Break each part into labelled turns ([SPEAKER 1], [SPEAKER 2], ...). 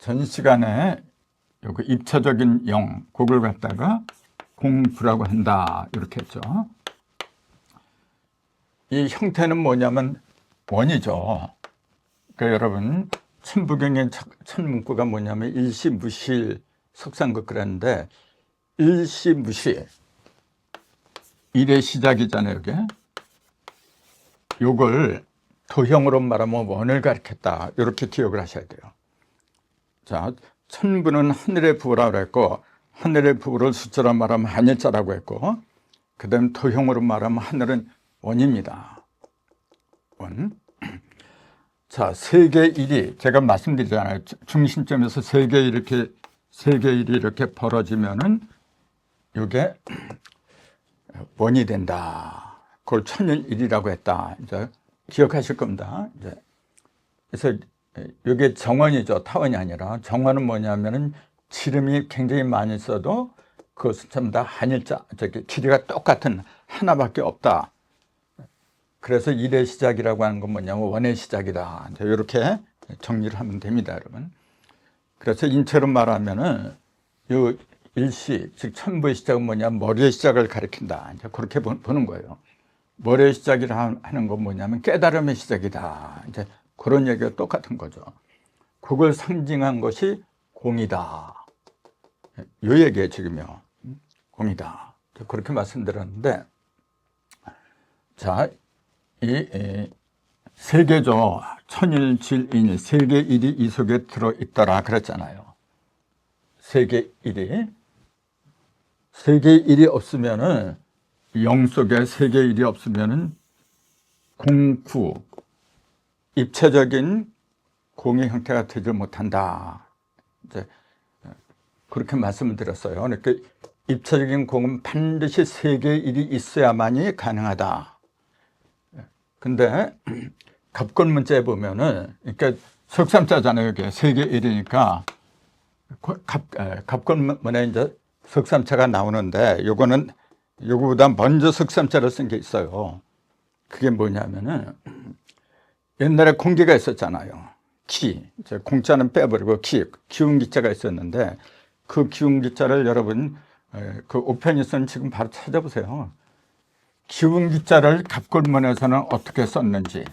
[SPEAKER 1] 전 시간에 요거 입체적인 영, 그걸 갖다가 공부라고 한다 이렇게 했죠. 이 형태는 뭐냐면 원이죠. 그러니까 여러분 천부경의 첫 문구가 뭐냐면 일시무실 석상극 그랬는데, 일시무시 일의 시작이잖아요. 이게 요걸 도형으로 말하면 원을 가리켰다 이렇게 기억을 하셔야 돼요. 자, 천부는 하늘의 부라고 했고, 하늘의 부를 숫자로 말하면 한일자라고 했고, 그 다음 도형으로 말하면 하늘은 원입니다. 원. 자, 세계 일이 제가 말씀드리잖아요. 중심점에서 세계 일이 이렇게 벌어지면은 이게 원이 된다. 그걸 천일일이라고 했다. 이제 기억하실 겁니다. 이제 그래서 이게 정원이죠. 타원이 아니라. 정원은 뭐냐면은 지름이 굉장히 많이 써도 그것은 전부 다 한일자, 길이가 똑같은 하나밖에 없다. 그래서 일의 시작이라고 하는 건 뭐냐면 원의 시작이다. 이렇게 정리를 하면 됩니다, 여러분. 그래서 인체로 말하면은 이 일시, 즉 천부의 시작은 뭐냐면 머리의 시작을 가리킨다. 이제 그렇게 보는 거예요. 머리의 시작이라 하는 건 뭐냐면 깨달음의 시작이다. 이제 그런 얘기가 똑같은 거죠. 그걸 상징한 것이 공이다. 이 얘기예요, 지금요. 공이다. 그렇게 말씀드렸는데, 자, 이 세계죠. 천일질인 세계 일이 이 속에 들어있더라 그랬잖아요. 세계 일이 없으면은, 영 속에 세계 일이 없으면은 공구, 입체적인 공의 형태가 되지 못한다. 이제 그렇게 말씀을 드렸어요. 그러니까 입체적인 공은 반드시 세계 일이 있어야만이 가능하다. 근데 갑권문자에 보면은, 그러니까 석삼자잖아요. 이게 세계 일이니까 갑권문에 이제 석삼자가 나오는데, 요거는 요거보다 먼저 석삼자를 쓴 게 있어요. 그게 뭐냐면은 옛날에 공기가 있었잖아요. 기, 공자는 빼버리고 기운 기자가 있었는데, 그 기운 기자를 여러분 그 오편이선 지금 바로 찾아보세요. 기운 기자를 갑골문에서는 어떻게 썼는지.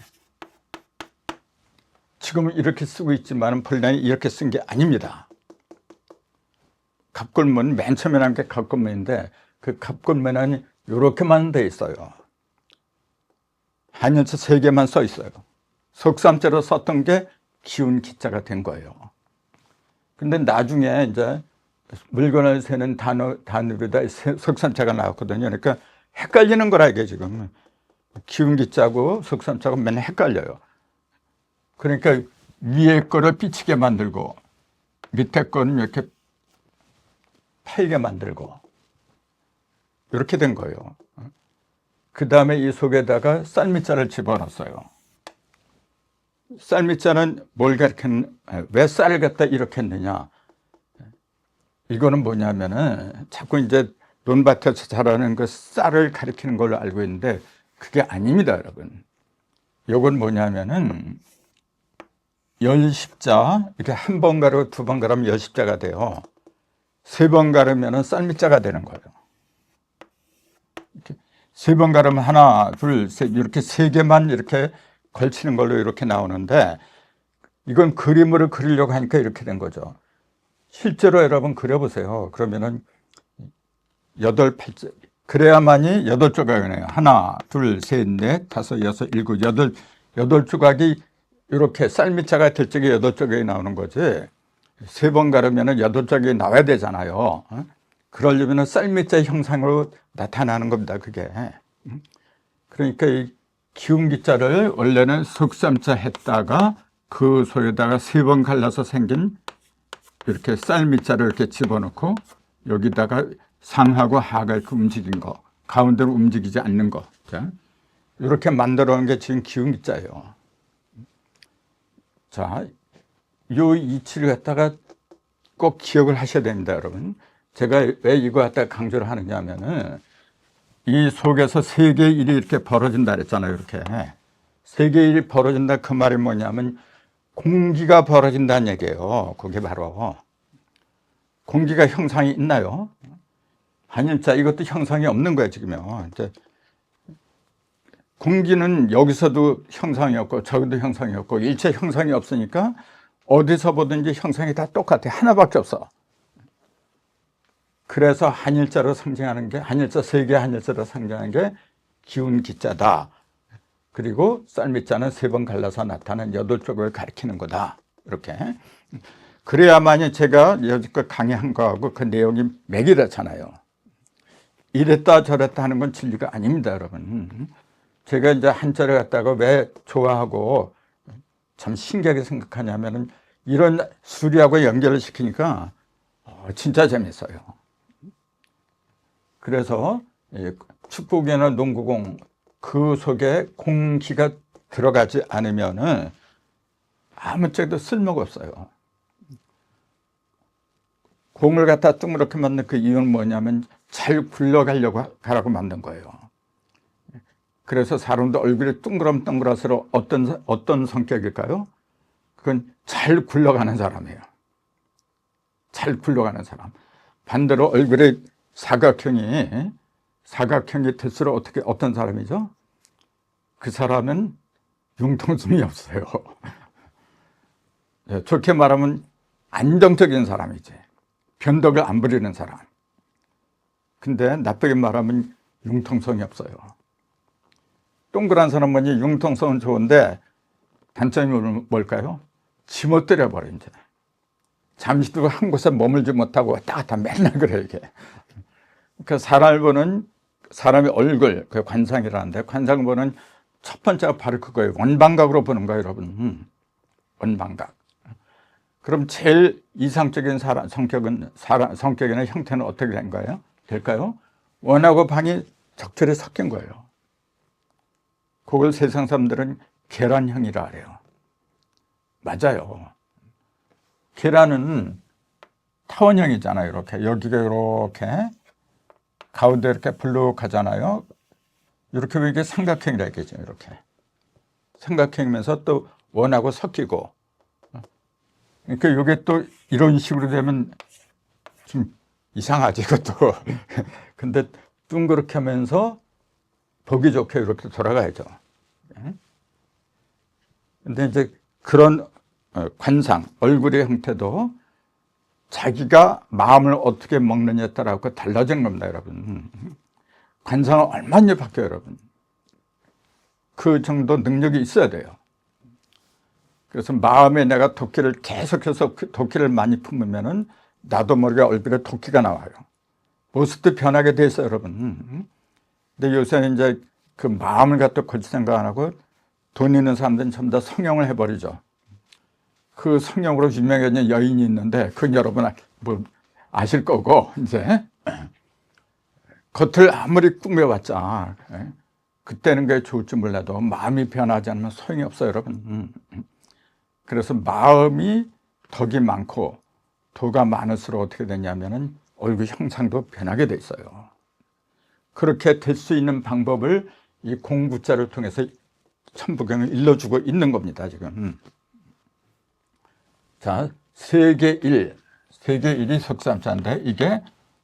[SPEAKER 1] 지금은 이렇게 쓰고 있지만 본来이렇게 쓴 게 아닙니다. 갑골문, 맨 처음에 난 게 갑골문인데, 그 갑골문은 이렇게만 돼 있어요. 한일자 3개만 써 있어요. 석삼자로 썼던 게 기운 기자가 된 거예요. 근데 나중에 이제 물건을 세는 단위로다 석삼자가 나왔거든요. 그러니까 헷갈리는 거라 이게 지금. 기운 기자고 석삼자가 맨날 헷갈려요. 그러니까 위에 거를 삐치게 만들고 밑에 거는 이렇게 파이게 만들고 이렇게 된 거예요. 그 다음에 이 속에다가 쌀밑자를 집어넣었어요. 쌀밑자는 뭘 가리키는, 왜 쌀을 갖다 이렇게 했느냐. 이거는 뭐냐면은 자꾸 이제 논밭에서 자라는 그 쌀을 가리키는 걸로 알고 있는데, 그게 아닙니다, 여러분. 이건 뭐냐면은 열십자, 이렇게 한 번 가르고 두 번 가르면 열십자가 돼요. 3번 가르면은 쌀밑자가 되는 거예요. 이렇게 3번 가르면 하나, 둘, 셋, 이렇게 3개만 이렇게 걸치는 걸로 이렇게 나오는데, 이건 그림으로 그리려고 하니까 이렇게 된 거죠. 실제로 여러분 그려보세요. 그러면은 8, 8, 그래야만이 8조각이 나요. 하나, 둘, 셋, 넷, 다섯, 여섯, 일곱, 여덟 조각이 이렇게 쌀밑자가 될 적에 8조각이 나오는 거지. 3번 가르면은 8조각이 나와야 되잖아요. 그러려면은 쌀밑자 형상으로 나타나는 겁니다, 그게. 그러니까 이 기운기자를 원래는 석삼자 했다가 그 속에다가 3번 갈라서 생긴 이렇게 쌀밑자를 이렇게 집어넣고 여기다가 상하고 하가 이렇게 움직인 거, 가운데로 움직이지 않는 거. 자, 이렇게 만들어 놓은 게 지금 기운기자예요. 자, 요 이치를 갖다가 꼭 기억을 하셔야 됩니다, 여러분. 제가 왜 이거 갖다가 강조를 하느냐 하면은, 이 속에서 세계 일이 이렇게 벌어진다 그랬잖아요. 이렇게 세계 일이 벌어진다, 그 말이 뭐냐면 공기가 벌어진다는 얘기예요. 그게 바로 공기가 형상이 있나요? 한일자 이것도 형상이 없는 거예요. 지금요. 이제 공기는 여기서도 형상이 없고 저기도 형상이 없고 일체 형상이 없으니까 어디서 보든지 형상이 다 똑같아. 하나밖에 없어. 그래서 한일자로 상징하는 게 한일자 세 개 한일자로 상징하는 게 기운 기자다. 그리고 쌀밑자는 세 번 갈라서 나타나는 8쪽을 가리키는 거다. 이렇게. 그래야만이 제가 여지껏 강의한 거하고 그 내용이 맥이렇잖아요. 이랬다 저랬다 하는 건 진리가 아닙니다, 여러분. 제가 이제 한자를 갖다가 왜 좋아하고 참 신기하게 생각하냐면은 이런 수리하고 연결을 시키니까 진짜 재밌어요. 그래서 축구공이나 농구공 그 속에 공기가 들어가지 않으면은 아무 짝도 쓸모가 없어요. 공을 갖다 둥그렇게 만든 그 이유는 뭐냐면 잘 굴러가려고 가라고 만든 거예요. 그래서 사람도 얼굴이 둥그럼둥그라서 어떤 성격일까요? 그건 잘 굴러가는 사람이에요. 잘 굴러가는 사람. 반대로 얼굴에 사각형이 될수록 어떤 사람이죠? 그 사람은 융통성이 없어요. 좋게 말하면 안정적인 사람이지. 변덕을 안 부리는 사람. 근데 나쁘게 말하면 융통성이 없어요. 동그란 사람은 융통성은 좋은데 단점이 뭘까요? 지멋대려 버려 이제. 잠시도 한 곳에 머물지 못하고 왔다 갔다 맨날 그래 이게. 그 사람을 보는 사람의 얼굴, 그 관상이라는데 관상을 보는 첫 번째가 바로 그거예요. 원방각으로 보는 거예요, 여러분. 원방각. 그럼 제일 이상적인 성격이나 형태는 어떻게 된 거예요? 될까요? 원하고 방이 적절히 섞인 거예요. 그걸 세상 사람들은 계란형이라 그래요. 맞아요. 계란은 타원형이잖아요. 이렇게 여기가 이렇게 가운데 이렇게 불룩하잖아요. 이렇게 보면 이게 삼각형이라 얘기죠. 이렇게 삼각형이면서 또 원하고 섞이고. 그러니까 이게 또 이런 식으로 되면 좀 이상하지 이것도. 근데 둥그렇게 하면서 보기 좋게 이렇게 돌아가야죠. 근데 이제 그런 관상, 얼굴의 형태도 자기가 마음을 어떻게 먹느냐에 따라 달라지는 겁니다, 여러분. 관상은 얼마나 바뀌어요, 여러분. 그 정도 능력이 있어야 돼요. 그래서 마음에 내가 도끼를 계속해서 도끼를 많이 품으면은 나도 모르게 얼굴에 도끼가 나와요. 모습도 변하게 돼 있어요, 여러분. 근데 요새는 이제 그 마음을 갖다 고칠 생각 안 하고 돈 있는 사람들은 전부 다 성형을 해버리죠. 그 성형으로 유명해진 여인이 있는데 그건 여러분 뭐 아실 거고 이제 겉을 아무리 꾸며봤자 그때는 그게 좋을지 몰라도 마음이 변하지 않으면 소용이 없어요, 여러분. 그래서 마음이 덕이 많고 도가 많을수록 어떻게 되냐면은 얼굴 형상도 변하게 돼 있어요. 그렇게 될 수 있는 방법을 이 공구자를 통해서 천부경을 일러주고 있는 겁니다, 지금. 자, 세계 1. 세계 1이 석삼자인데 이게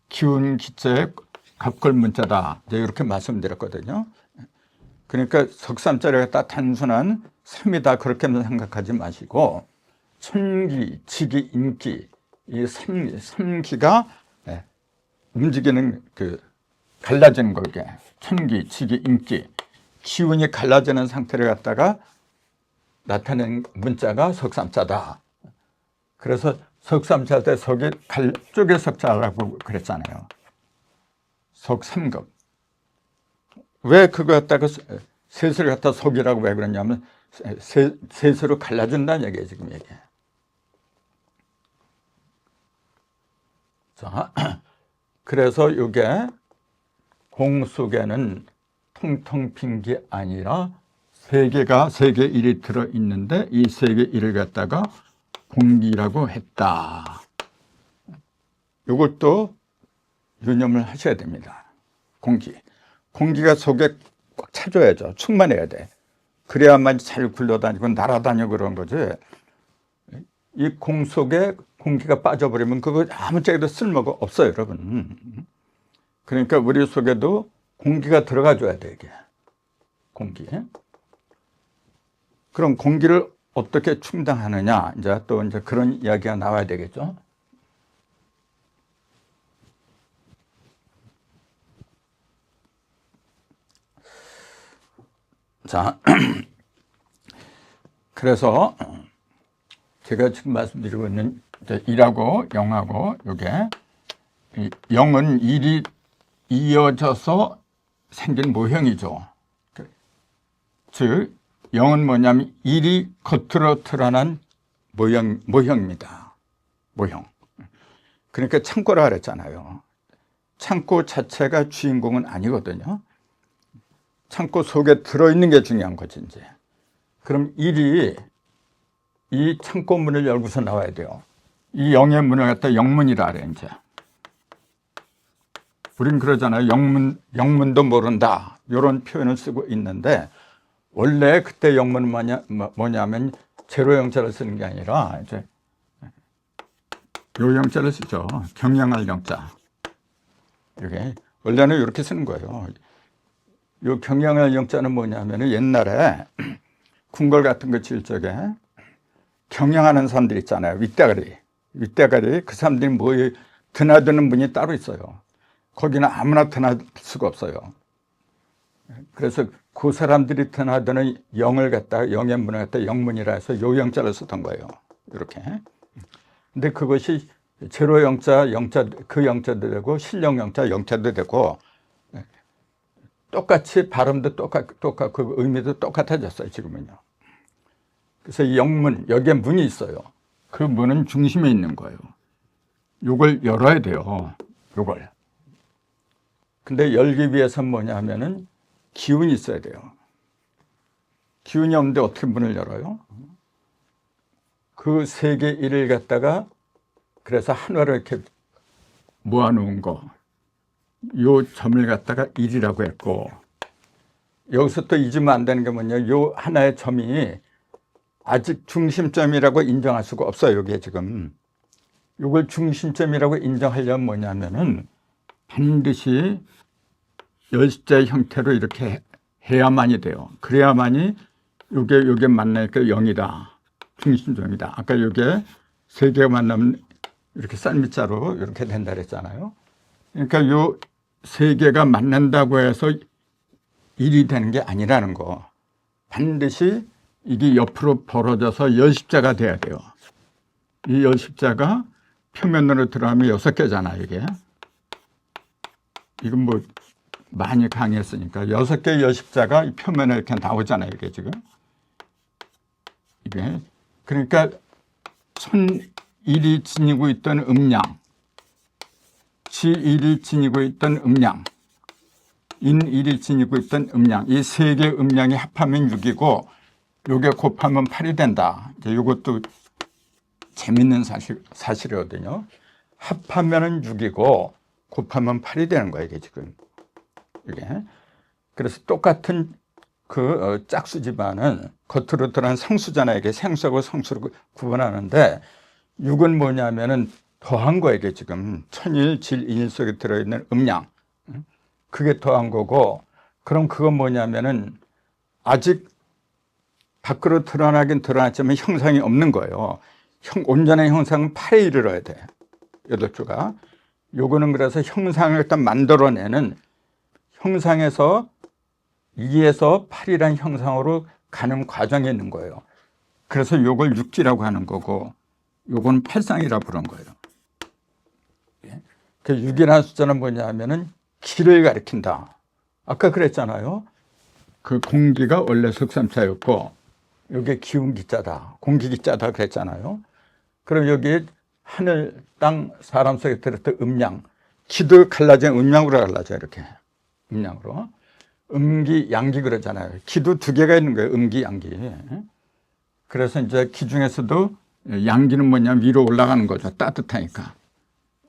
[SPEAKER 1] 기운 기자의 갑골 문자다. 이렇게 말씀드렸거든요. 그러니까 석삼자를 갖다 단순한 3이다 그렇게 생각하지 마시고 천기, 지기, 인기 이 3기가 움직이는 그 갈라지는 거게 천기, 지기, 인기 기운이 갈라지는 상태를 갖다가 나타내는 문자가 석삼자다. 그래서 석삼자 때 석이 갈쪽의 석자라고 그랬잖아요. 석삼급. 왜 그거 갖다가 셋을 갖다 석이라고 왜 그러냐면 셋으로 갈라진다는 얘기예요, 지금 얘기. 자, 그래서 이게 공 속에는 텅텅 빈 게 아니라 세계 1이 들어있는데 이 세계 1을 갖다가 공기라고 했다. 이것도 유념을 하셔야 됩니다. 공기가 속에 꽉 차줘야죠. 충만해야 돼. 그래야만 잘 굴러다니고 날아다니고 그런 거지. 이 공 속에 공기가 빠져버리면 그거 아무짝에도 쓸모가 없어요, 여러분. 그러니까 우리 속에도 공기가 들어가 줘야 돼, 이게. 공기. 그럼 공기를 어떻게 충당하느냐, 이제 또 이제 그런 이야기가 나와야 되겠죠. 자, 그래서 제가 지금 말씀드리고 있는 일하고 영하고 요게, 영은 일이 이어져서 생긴 모형이죠. 즉 영은 뭐냐면 일이 겉으로 드러난 모형입니다. 모형. 그러니까 창고라 그랬잖아요. 창고 자체가 주인공은 아니거든요. 창고 속에 들어있는 게 중요한 거지, 이제. 그럼 일이 이 창고 문을 열고서 나와야 돼요. 이 영의 문을 갖다 영문이라 그래, 이제. 우린 그러잖아요. 영문도 모른다. 이런 표현을 쓰고 있는데, 원래 그때 영문은 뭐냐면, 제로 영자를 쓰는 게 아니라, 이제, 요 영자를 쓰죠. 경영할 영자. 이게, 원래는 이렇게 쓰는 거예요. 요 경영할 영자는 뭐냐면, 옛날에 궁궐 같은 거 지을 적에, 경영하는 사람들 있잖아요. 윗대가리. 그 사람들이 드나드는 분이 따로 있어요. 거기는 아무나 드나들 수가 없어요. 그래서 그 사람들이 드나드는 영을 갖다가, 영의 문을 갖다가 영문이라 해서 요 영자를 쓰던 거예요. 이렇게. 근데 그것이 제로 영자, 그 영자도 되고, 실령 영자, 영자도 되고, 똑같이 발음도 똑같고, 그 의미도 똑같아졌어요, 지금은요. 그래서 이 영문, 여기에 문이 있어요. 그 문은 중심에 있는 거예요. 요걸 열어야 돼요. 요걸. 근데 열기 위해서는 뭐냐 하면은 기운이 있어야 돼요. 기운이 없는데 어떻게 문을 열어요? 그 세계 일을 갖다가 그래서 하나로 이렇게 모아놓은 거. 요 점을 갖다가 일이라고 했고, 여기서 또 잊으면 안 되는 게 뭐냐. 요 하나의 점이 아직 중심점이라고 인정할 수가 없어요. 여기에 지금. 이걸 중심점이라고 인정하려면 뭐냐면은 반드시 열십자의 형태로 이렇게 해야만이 돼요. 그래야만이 요게 만나니까 영이다. 중심점이다. 아까 요게 세 개가 만나면 이렇게 쌀밑자로 이렇게 된다 그랬잖아요. 그러니까 요 세 개가 만난다고 해서 일이 되는 게 아니라는 거. 반드시 이게 옆으로 벌어져서 열십자가 돼야 돼요. 이 열십자가 표면으로 들어가면 6개잖아요, 이게. 이건 뭐 많이 강의했으니까 6개의 열십자가 이 표면에 이렇게 나오잖아요, 이게 지금. 이게. 그러니까 천일이 지니고 있던 음양, 지일이 지니고 있던 음양, 인일이 지니고 있던 음양, 이 세 개의 음양이 합하면 6이고 요게 곱하면 8이 된다. 이제 요것도 재밌는 사실이거든요. 합하면은 6이고 곱하면 8이 되는 거예요, 이게 지금. 이게. 그래서 똑같은 그 짝수지만은 겉으로 드러난 성수잖아요. 이게 생수하고 성수를 구분하는데 6은 뭐냐면은 더한 거예요, 이게 지금. 천일, 질, 일 속에 들어있는 음양. 그게 더한 거고, 그럼 그건 뭐냐면은 아직 밖으로 드러나긴 드러났지만 형상이 없는 거예요. 온전한 형상은 8에 이르러야 돼. 8조가. 요거는 그래서 형상을 일단 만들어내는 형상에서 2에서 8이란 형상으로 가는 과정에 있는 거예요. 그래서 요걸 육지라고 하는 거고, 요건 팔상이라고 부른 거예요. 그 6이라는 숫자는 뭐냐 하면은 기를 가리킨다. 아까 그랬잖아요. 그 공기가 원래 석삼자였고, 여기에 기운 기자다, 공기 기자다 그랬잖아요. 그럼 여기 하늘, 땅, 사람 속에 들었던 음양, 기도 갈라진 음양으로 갈라져, 이렇게. 음양으로. 음기, 양기 그러잖아요. 기도 2개가 있는 거예요. 음기, 양기. 그래서 이제 기 중에서도 양기는 뭐냐면 위로 올라가는 거죠. 따뜻하니까.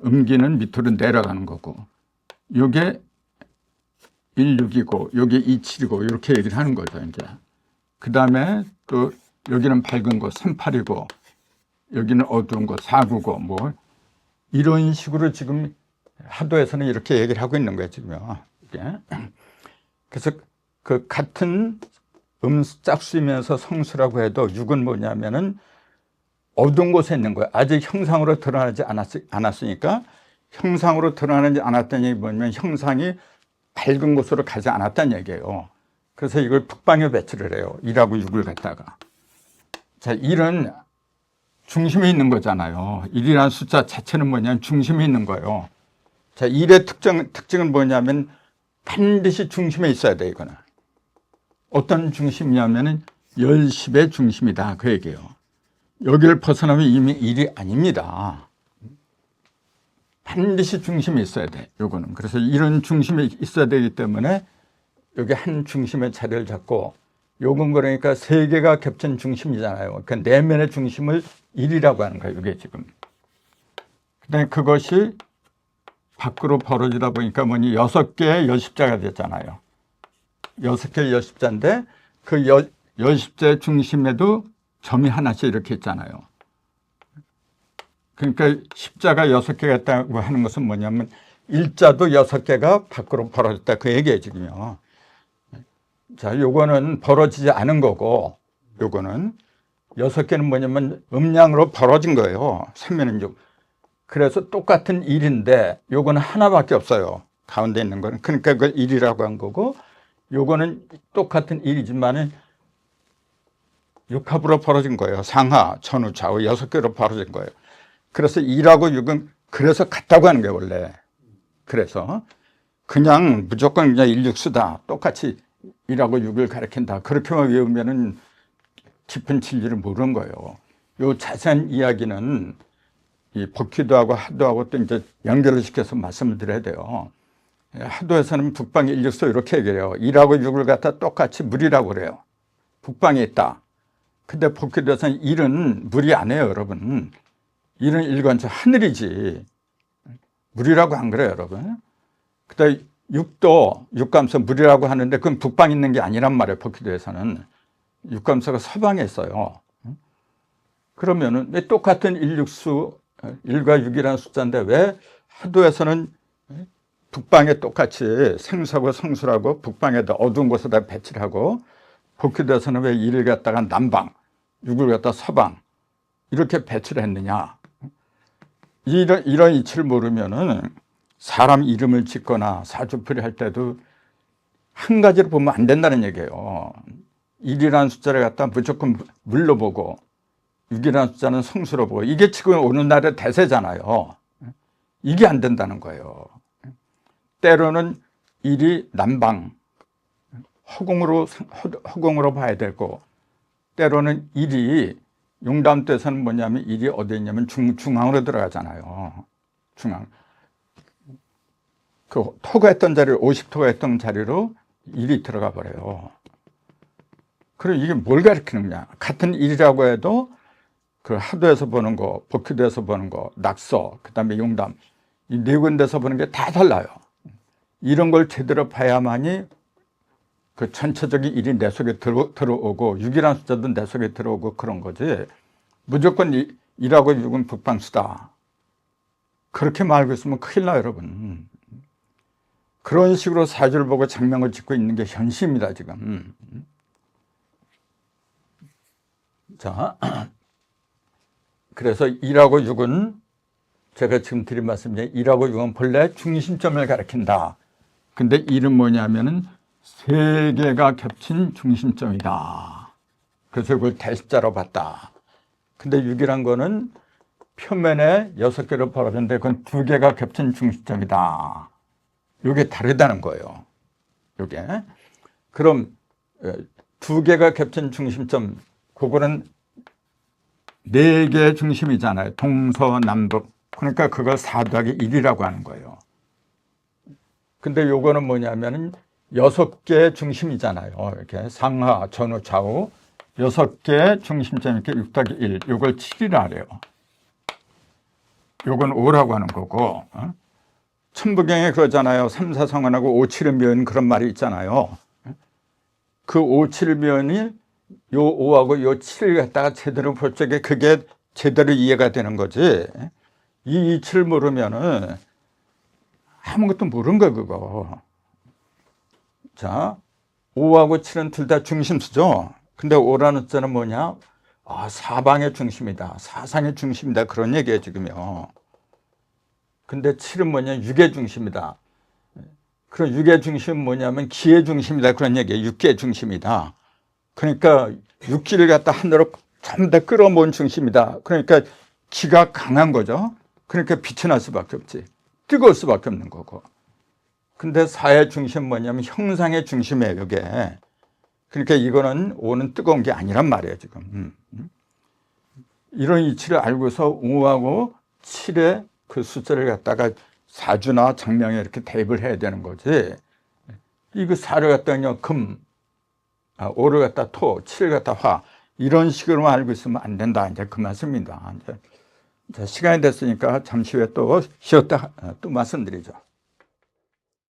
[SPEAKER 1] 음기는 밑으로 내려가는 거고. 요게 16이고, 요게 27이고, 이렇게 얘기를 하는 거죠, 이제. 그 다음에 또 여기는 밝은 거 38이고, 여기는 어두운 거 4구고 뭐 이런 식으로 지금 하도에서는 이렇게 얘기를 하고 있는 거예요, 지금요. 이게. 그래서 그 같은 짝수이면서 성수라고 해도 6은 뭐냐면은 어두운 곳에 있는 거예요. 아직 형상으로 드러나지 않았으니까 형상으로 드러나지 않았다는 얘기 뭐냐면 형상이 밝은 곳으로 가지 않았다는 얘기예요. 그래서 이걸 북방에 배치를 해요. 1하고 6을 갖다가. 자, 1은 중심에 있는 거잖아요. 1이라는 숫자 자체는 뭐냐면 중심에 있는 거예요. 자, 1의 특징은 뭐냐면 반드시 중심에 있어야 돼, 이거는. 어떤 중심이냐면은 열십의 중심이다. 그 얘기예요. 여기를 벗어나면 이미 1이 아닙니다. 반드시 중심에 있어야 돼, 요거는. 그래서 이런 중심에 있어야 되기 때문에 여기 한 중심의 자리를 잡고 요건 그러니까 세 개가 겹친 중심이잖아요. 그러니까 내면의 중심을 1이라고 하는 거예요, 이게 지금. 그다음에 그것이 밖으로 벌어지다 보니까 뭐니 6개의 열십자가 됐잖아요. 6개의 열십자인데 그 열십자의 중심에도 점이 하나씩 이렇게 있잖아요. 그러니까 십자가 6개가 있다고 하는 것은 뭐냐면 일자도 6개가 밖으로 벌어졌다 그 얘기예요, 지금요. 자, 요거는 벌어지지 않은 거고, 요거는 6개는 뭐냐면 음량으로 벌어진 거예요. 3면은 6. 그래서 똑같은 1인데 요거는 하나밖에 없어요. 가운데 있는 거는. 그러니까 그걸 1이라고 한 거고, 요거는 똑같은 1이지만은 6합으로 벌어진 거예요. 상하, 전후, 좌우 6개로 벌어진 거예요. 그래서 2하고 6은 그래서 같다고 하는 게 원래. 그래서 그냥 무조건 그냥 1육수다. 똑같이 1하고 6을 가리킨다. 그렇게만 외우면은 깊은 진리를 모르는 거예요. 요 자세한 이야기는 이 복희도하고 하도하고 또 이제 연결을 시켜서 말씀을 드려야 돼요. 하도에서는 북방의 1육수 이렇게 얘기해요. 1하고 6을 갖다 똑같이 물이라고 그래요. 북방에 있다. 근데 복희도에서는 1은 물이 아니에요, 여러분. 1은 일관적 하늘이지. 물이라고 안 그래요, 여러분. 그다음에 6도 육감서 물이라고 하는데 그건 북방에 있는 게 아니란 말이에요, 복희도에서는. 육감서가 서방에 있어요. 그러면은 왜 똑같은 1육수 1과 6이라는 숫자인데 왜 하도에서는 북방에 똑같이 생수하고 성수라고 북방에다 어두운 곳에다 배치를 하고 복희도에서는 왜 1을 갖다가 남방, 6을 갖다가 서방 이렇게 배치를 했느냐. 이런 이치를 모르면은 사람 이름을 짓거나 사주풀이 할 때도 한 가지로 보면 안 된다는 얘기예요. 1이라는 숫자를 갖다 무조건 물로 보고 6이라는 숫자는 성수로 보고 이게 지금 오늘날의 대세잖아요. 이게 안 된다는 거예요. 때로는 1이 남방, 허공으로 봐야 되고 때로는 1이 용담때에서는 뭐냐면 1이 어디에 있냐면 중앙으로 들어가잖아요. 중앙. 그 토가 했던 자리를 50토가 했던 자리로 1이 들어가 버려요. 그리고 이게 뭘 가리키느냐. 같은 1이라고 해도 그 하도에서 보는 거, 복희도에서 보는 거, 낙서, 그 다음에 용담 이 네 군데서 보는 게 다 달라요. 이런 걸 제대로 봐야만이 그 전체적인 1이 내 속에 들어오고 6이라는 숫자도 내 속에 들어오고 그런 거지. 무조건 1하고 6은 북방수다. 그렇게 말고 있으면 큰일 나요, 여러분. 그런 식으로 사주를 보고 장명을 짓고 있는 게 현실입니다, 지금. 자, 그래서 1하고 6은 제가 지금 드린 말씀 중에 1하고 6은 본래 중심점을 가리킨다. 근데 1은 뭐냐면은 세 개가 겹친 중심점이다. 그래서 이걸 대십자로 봤다. 근데 6이란 거는 표면에 6개로 벌어졌는데 그건 2개가 겹친 중심점이다. 이게 다르다는 거예요. 이게. 그럼 2개가 겹친 중심점, 그거는 4개의 중심이잖아요. 동서남북. 그러니까 그걸 4 더하기 1이라고 하는 거예요. 근데 요거는 뭐냐면은 6개의 중심이잖아요. 이렇게 상하, 전후, 좌우 6개의 중심점 이렇게 6 더하기 1. 요걸 7이라 그래요. 요건 5라고 하는 거고. 천부경에 그러잖아요. 3, 4 성원하고 5, 7은 면 그런 말이 있잖아요. 그 5, 7면이 요 5하고 요 7을 갖다가 제대로 볼 적에 그게 제대로 이해가 되는 거지. 이 이치를 모르면은 아무것도 모르는 거야, 그거. 자, 5하고 7은 둘 다 중심수죠. 근데 5라는 숫자는 뭐냐? 아, 사방의 중심이다. 사상의 중심이다. 그런 얘기예요, 지금요. 근데 7은 뭐냐? 6의 중심이다. 그럼 6의 중심은 뭐냐면 기의 중심이다. 그런 얘기예요. 6기의 중심이다. 그러니까 6기를 갖다 하늘로 전부 다 끌어모은 중심이다. 그러니까 기가 강한 거죠. 그러니까 빛이 날 수밖에 없지. 뜨거울 수밖에 없는 거고. 근데 4의 중심은 뭐냐면 형상의 중심이에요, 이게. 그러니까 이거는 5는 뜨거운 게 아니란 말이에요, 지금. 이런 이치를 알고서 5하고 7의 그 숫자를 갖다가 사주나 장명에 이렇게 대입을 해야 되는 거지. 이거 4를 갖다가 금, 5를 갖다 토, 7을 갖다 화, 이런 식으로만 알고 있으면 안 된다. 이제 그 말씀입니다. 이제 시간이 됐으니까 잠시 후에 또 쉬었다 또 말씀드리죠.